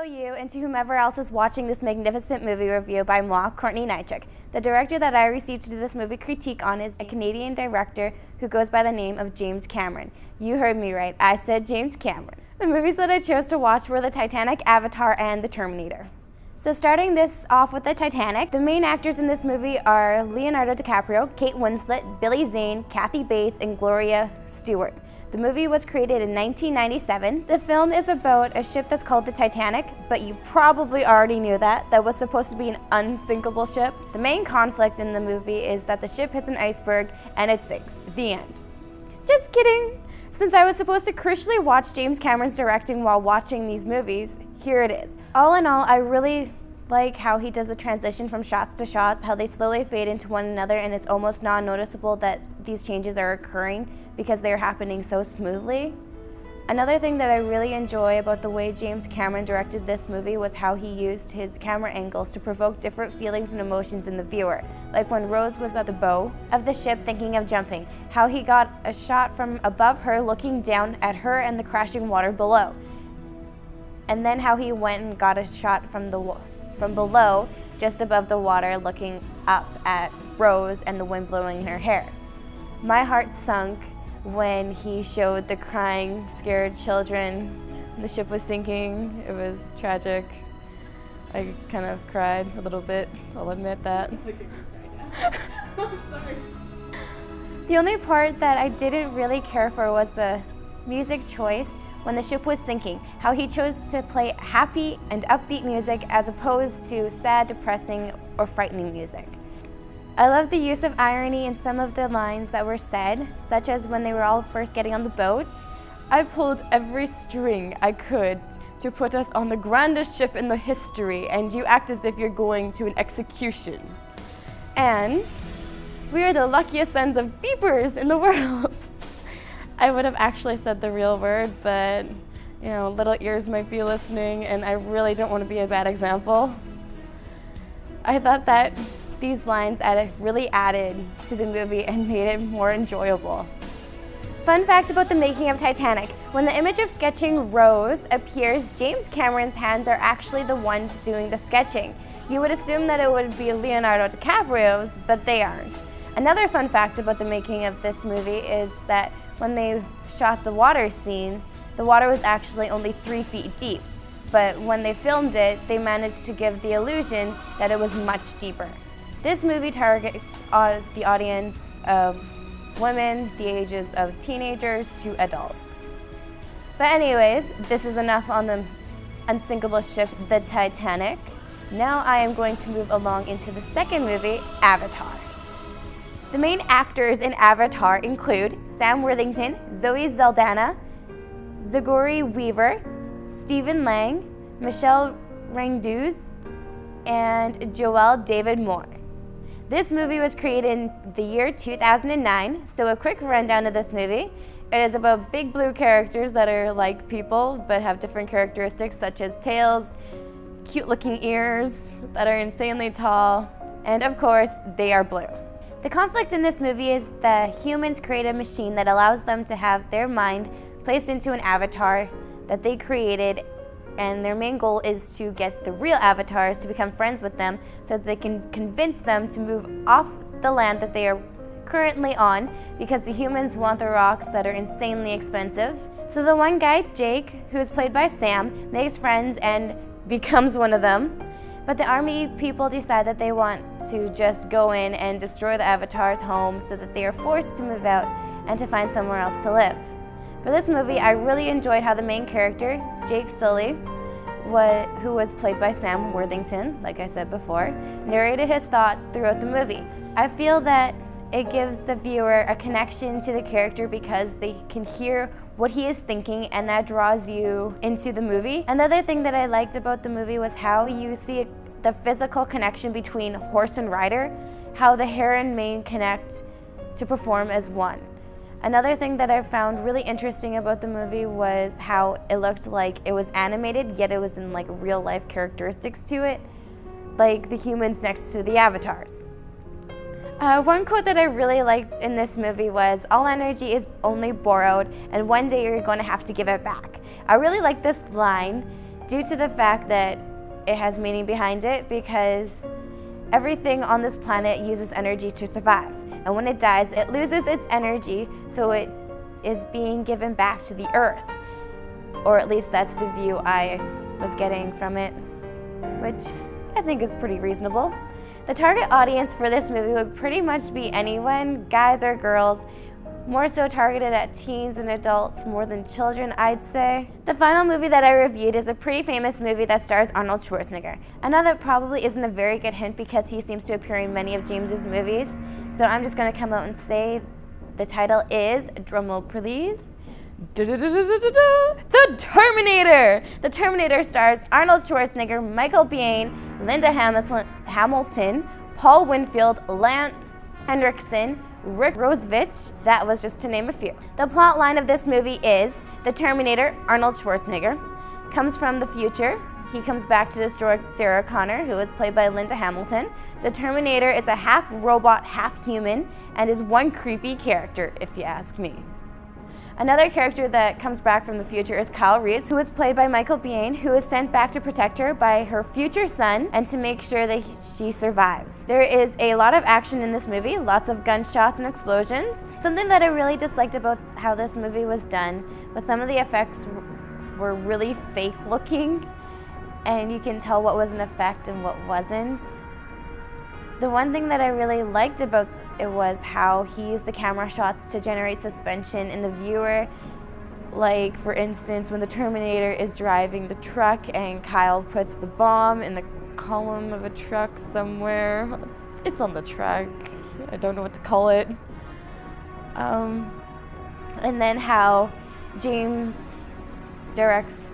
you and to whomever else is watching this magnificent movie review by moi, Courtney Nychuk. The director that I received to do this movie critique on is a Canadian director who goes by the name of James Cameron. You heard me right, I said James Cameron. The movies that I chose to watch were The Titanic, Avatar, and The Terminator. So starting this off with The Titanic, the main actors in this movie are Leonardo DiCaprio, Kate Winslet, Billy Zane, Kathy Bates, and Gloria Stewart. The movie was created in 1997. The film is about a ship that's called the Titanic, but you probably already knew that was supposed to be an unsinkable ship. The main conflict in the movie is that the ship hits an iceberg and it sinks. The end. Just kidding! Since I was supposed to crucially watch James Cameron's directing while watching these movies, here it is. All in all, I really like how he does the transition from shots to shots, how they slowly fade into one another, and it's almost non-noticeable that these changes are occurring because they're happening so smoothly. Another thing that I really enjoy about the way James Cameron directed this movie was how he used his camera angles to provoke different feelings and emotions in the viewer. Like when Rose was at the bow of the ship thinking of jumping, how he got a shot from above her looking down at her and the crashing water below. And then how he went and got a shot from below, just above the water, looking up at Rose and the wind blowing in her hair. My heart sunk when he showed the crying, scared children. The ship was sinking. It was tragic. I kind of cried a little bit, I'll admit that. I'm sorry. The only part that I didn't really care for was the music choice when the ship was sinking, how he chose to play happy and upbeat music as opposed to sad, depressing, or frightening music. I love the use of irony in some of the lines that were said, such as when they were all first getting on the boat. I pulled every string I could to put us on the grandest ship in the history, and you act as if you're going to an execution. And we are the luckiest sons of beepers in the world. I would have actually said the real word, but little ears might be listening, and I really don't want to be a bad example. I thought that these lines really added to the movie and made it more enjoyable. Fun fact about the making of Titanic: when the image of sketching Rose appears, James Cameron's hands are actually the ones doing the sketching. You would assume that it would be Leonardo DiCaprio's, but they aren't. Another fun fact about the making of this movie is that when they shot the water scene, the water was actually only 3 feet deep. But when they filmed it, they managed to give the illusion that it was much deeper. This movie targets the audience of women, the ages of teenagers to adults. But anyways, this is enough on the unsinkable ship, the Titanic. Now I am going to move along into the second movie, Avatar. The main actors in Avatar include Sam Worthington, Zoe Saldana, Sigourney Weaver, Stephen Lang, Michelle Ranguz, and Joel David Moore. This movie was created in the year 2009, so a quick rundown of this movie. It is about big blue characters that are like people but have different characteristics such as tails, cute looking ears, that are insanely tall, and of course, they are blue. The conflict in this movie is the humans create a machine that allows them to have their mind placed into an avatar that they created, and their main goal is to get the real avatars to become friends with them so that they can convince them to move off the land that they are currently on, because the humans want the rocks that are insanely expensive. So the one guy, Jake, who is played by Sam, makes friends and becomes one of them. But the army people decide that they want to just go in and destroy the Avatar's home so that they are forced to move out and to find somewhere else to live. For this movie, I really enjoyed how the main character, Jake Sully, who was played by Sam Worthington, like I said before, narrated his thoughts throughout the movie. I feel that it gives the viewer a connection to the character because they can hear what he is thinking, and that draws you into the movie. Another thing that I liked about the movie was how you see the physical connection between horse and rider, how the hare and mane connect to perform as one. Another thing that I found really interesting about the movie was how it looked like it was animated, yet it was in like real life characteristics to it, like the humans next to the avatars. One quote that I really liked in this movie was, "All energy is only borrowed, and one day you're going to have to give it back." I really like this line due to the fact that it has meaning behind it, because everything on this planet uses energy to survive. And when it dies, it loses its energy, so it is being given back to the earth. Or at least that's the view I was getting from it, which I think is pretty reasonable. The target audience for this movie would pretty much be anyone, guys or girls, more so targeted at teens and adults more than children, I'd say. The final movie that I reviewed is a pretty famous movie that stars Arnold Schwarzenegger. I know that probably isn't a very good hint because he seems to appear in many of James's movies, so I'm just gonna come out and say the title is, drumroll please, The Terminator! The Terminator stars Arnold Schwarzenegger, Michael Biehn, Linda Hamilton, Paul Winfield, Lance Henriksen, Rick Rosevich, that was just to name a few. The plot line of this movie is the Terminator, Arnold Schwarzenegger, comes from the future. He comes back to destroy Sarah Connor, who is played by Linda Hamilton. The Terminator is a half robot, half human, and is one creepy character, if you ask me. Another character that comes back from the future is Kyle Reese, who is played by Michael Biehn, who is sent back to protect her by her future son and to make sure that she survives. There is a lot of action in this movie, lots of gunshots and explosions. Something that I really disliked about how this movie was done was some of the effects were really fake looking, and you can tell what was an effect and what wasn't. The one thing that I really liked about it was how he used the camera shots to generate suspension in the viewer. Like, for instance, when the Terminator is driving the truck and Kyle puts the bomb in the column of a truck somewhere. It's on the truck. I don't know what to call it. And then how James directs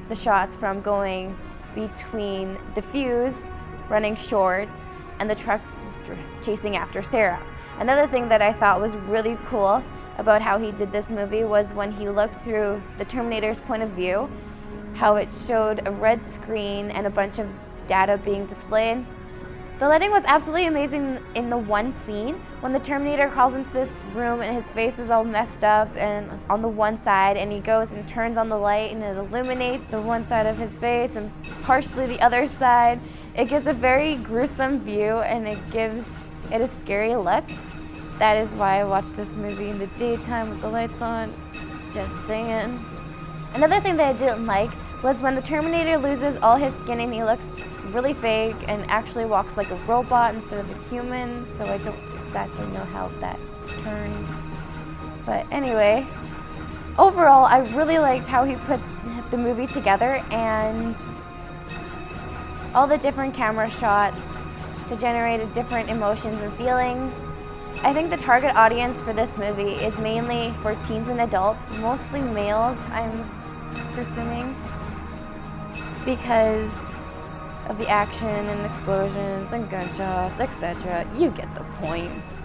the shots from going between the fuse running short and the truck chasing after Sarah. Another thing that I thought was really cool about how he did this movie was when he looked through the Terminator's point of view, how it showed a red screen and a bunch of data being displayed. The lighting was absolutely amazing in the one scene when the Terminator crawls into this room and his face is all messed up and on the one side, and he goes and turns on the light and it illuminates the one side of his face and partially the other side. It gives a very gruesome view and it gives it a scary look. That is why I watched this movie in the daytime with the lights on. Just saying. Another thing that I didn't like was when the Terminator loses all his skin and he looks really fake and actually walks like a robot instead of a human, so I don't exactly know how that turned. But anyway, overall, I really liked how he put the movie together and all the different camera shots to generate different emotions and feelings. I think the target audience for this movie is mainly for teens and adults, mostly males, I'm presuming, because of the action and explosions and gunshots, etc. You get the point.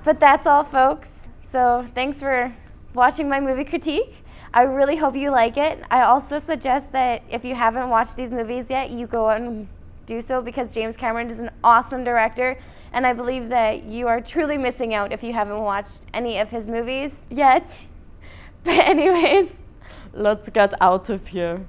But that's all, folks. So thanks for watching my movie critique. I really hope you like it. I also suggest that if you haven't watched these movies yet, you go out and do so, because James Cameron is an awesome director, and I believe that you are truly missing out if you haven't watched any of his movies yet. But anyways, let's get out of here.